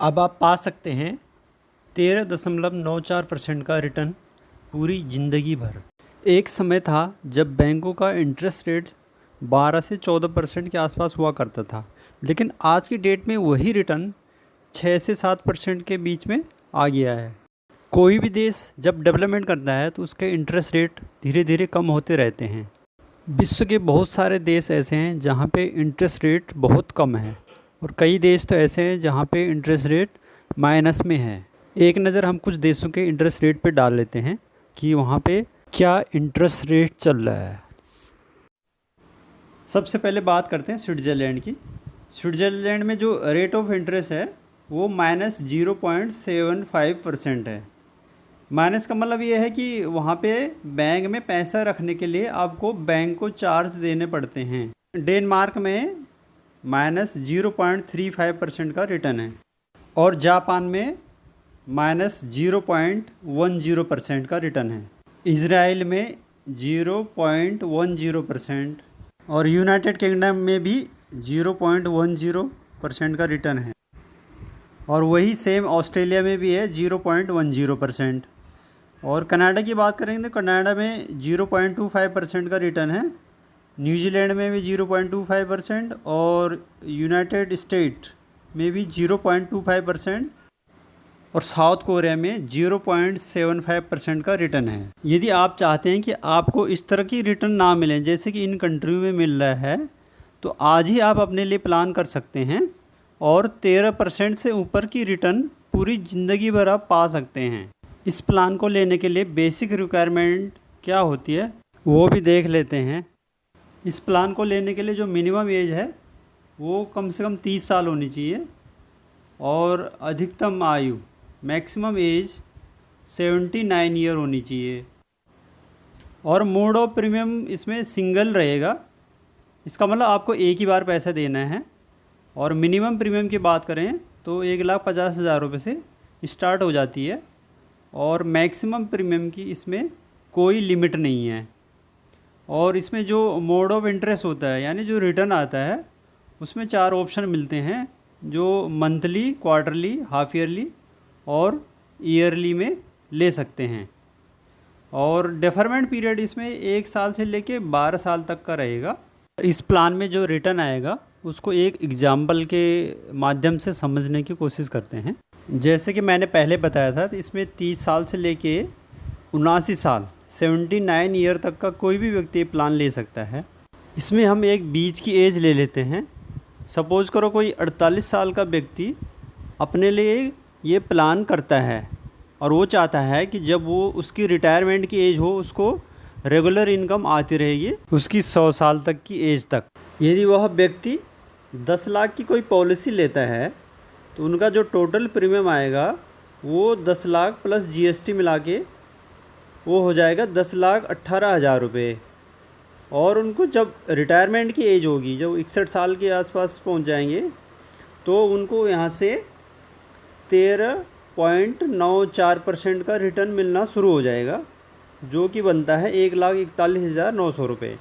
अब आप पा सकते हैं 13.94% का रिटर्न पूरी ज़िंदगी भर। एक समय था जब बैंकों का इंटरेस्ट रेट 12 से 14% के आसपास हुआ करता था, लेकिन आज की डेट में वही रिटर्न 6 से 7% के बीच में आ गया है। कोई भी देश जब डेवलपमेंट करता है तो उसके इंटरेस्ट रेट धीरे धीरे कम होते रहते हैं। विश्व के बहुत सारे देश ऐसे हैं जहाँ पे इंटरेस्ट रेट बहुत कम है, और कई देश तो ऐसे हैं जहाँ पे इंटरेस्ट रेट माइनस में है। एक नज़र हम कुछ देशों के इंटरेस्ट रेट पे डाल लेते हैं कि वहाँ पे क्या इंटरेस्ट रेट चल रहा है। सबसे पहले बात करते हैं स्विट्ज़रलैंड की। स्विट्ज़रलैंड में जो रेट ऑफ इंटरेस्ट है वो -0.75% है। माइनस का मतलब ये है कि वहाँ पे बैंक में पैसा रखने के लिए आपको बैंक को चार्ज देने पड़ते हैं। डेनमार्क में -0.35% का रिटर्न है, और जापान में -0.10% का रिटर्न है। इजराइल में 0.10%, और यूनाइटेड किंगडम में भी 0.10% का रिटर्न है, और वही सेम ऑस्ट्रेलिया में भी है 0.10%। और कनाडा की बात करेंगे तो कनाडा में 0.25% का रिटर्न है। न्यूजीलैंड में भी 0.25%, और यूनाइटेड स्टेट में भी 0.25%, और साउथ कोरिया में 0.75% का रिटर्न है। यदि आप चाहते हैं कि आपको इस तरह की रिटर्न ना मिलें जैसे कि इन कंट्रियों में मिल रहा है, तो आज ही आप अपने लिए प्लान कर सकते हैं और 13% से ऊपर की रिटर्न पूरी ज़िंदगी भर आप पा सकते हैं। इस प्लान को लेने के लिए बेसिक रिक्वायरमेंट क्या होती है वो भी देख लेते हैं। इस प्लान को लेने के लिए जो मिनिमम एज है वो कम से कम 30 साल होनी चाहिए, और अधिकतम आयु मैक्सिमम एज 79 ईयर होनी चाहिए। और मोड ऑफ प्रीमियम इसमें सिंगल रहेगा, इसका मतलब आपको एक ही बार पैसा देना है। और मिनिमम प्रीमियम की बात करें तो 1,50,000 रुपये से स्टार्ट हो जाती है, और मैक्सिमम प्रीमियम की इसमें कोई लिमिट नहीं है। और इसमें जो मोड ऑफ इंटरेस्ट होता है यानी जो रिटर्न आता है उसमें 4 ऑप्शन मिलते हैं, जो मंथली, क्वार्टरली, हाफ ईयरली और ईयरली में ले सकते हैं। और डेफरमेंट पीरियड इसमें 1 साल से लेके 12 साल तक का रहेगा। इस प्लान में जो रिटर्न आएगा उसको एक एग्जाम्पल के माध्यम से समझने की कोशिश करते हैं। जैसे कि मैंने पहले बताया था, तो इसमें 30 साल से लेके 79 साल 79 ईयर तक का कोई भी व्यक्ति प्लान ले सकता है। इसमें हम एक बीच की एज ले लेते हैं। सपोज़ करो कोई 48 साल का व्यक्ति अपने लिए ये प्लान करता है, और वो चाहता है कि जब वो उसकी रिटायरमेंट की एज हो उसको रेगुलर इनकम आती रहेगी उसकी 100 साल तक की एज तक। यदि वह व्यक्ति 10 लाख की कोई पॉलिसी लेता है तो उनका जो टोटल प्रीमियम आएगा वो 10 लाख प्लस जीएसटी मिला के वो हो जाएगा 10,18,000 रुपये। और उनको जब रिटायरमेंट की एज होगी, जब 61 साल के आसपास पहुंच जाएंगे, तो उनको यहाँ से 13.94% का रिटर्न मिलना शुरू हो जाएगा, जो कि बनता है 1,41,900 रुपये।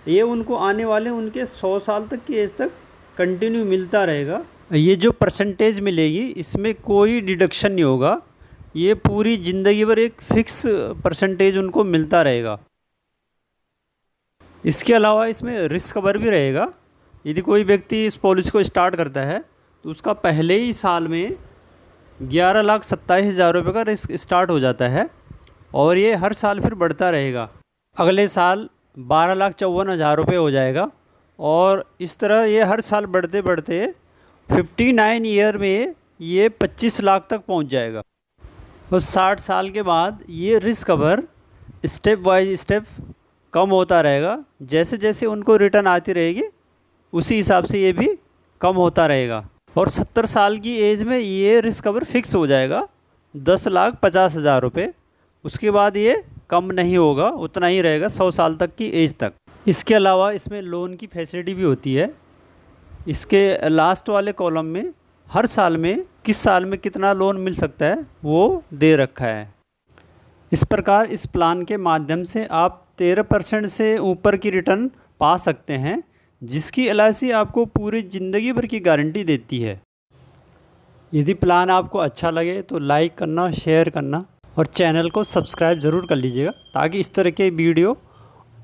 ये उनको आने वाले उनके 100 साल तक की एज तक कंटिन्यू मिलता रहेगा। ये जो परसेंटेज मिलेगी इसमें कोई डिडक्शन नहीं होगा, ये पूरी ज़िंदगी भर एक फ़िक्स परसेंटेज उनको मिलता रहेगा। इसके अलावा इसमें रिस्क कवर भी रहेगा। यदि कोई व्यक्ति इस पॉलिसी को स्टार्ट करता है तो उसका पहले ही साल में 11,27,000 रुपये का रिस्क स्टार्ट हो जाता है, और ये हर साल फिर बढ़ता रहेगा। अगले साल 12,54,000 रुपये हो जाएगा, और इस तरह ये हर साल बढ़ते बढ़ते 59 ईयर में ये 25 लाख तक पहुंच जाएगा। और 60 साल के बाद ये risk cover step by step कम होता रहेगा। जैसे जैसे उनको रिटर्न आती रहेगी उसी हिसाब से ये भी कम होता रहेगा। और 70 साल की एज में ये रिस्क कवर फिक्स हो जाएगा 10,50,000 रुपये। उसके बाद ये कम नहीं होगा, उतना ही रहेगा 100 साल तक की एज तक। इसके अलावा इसमें लोन की फैसिलिटी भी होती है। इसके लास्ट वाले कॉलम में हर साल में किस साल में कितना लोन मिल सकता है वो दे रखा है। इस प्रकार इस प्लान के माध्यम से आप 13% से ऊपर की रिटर्न पा सकते हैं, जिसकी एलआईसी आपको पूरी ज़िंदगी भर की गारंटी देती है। यदि प्लान आपको अच्छा लगे तो लाइक करना, शेयर करना और चैनल को सब्सक्राइब ज़रूर कर लीजिएगा, ताकि इस तरह के वीडियो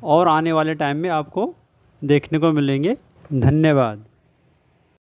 और आने वाले टाइम में आपको देखने को मिलेंगे। धन्यवाद।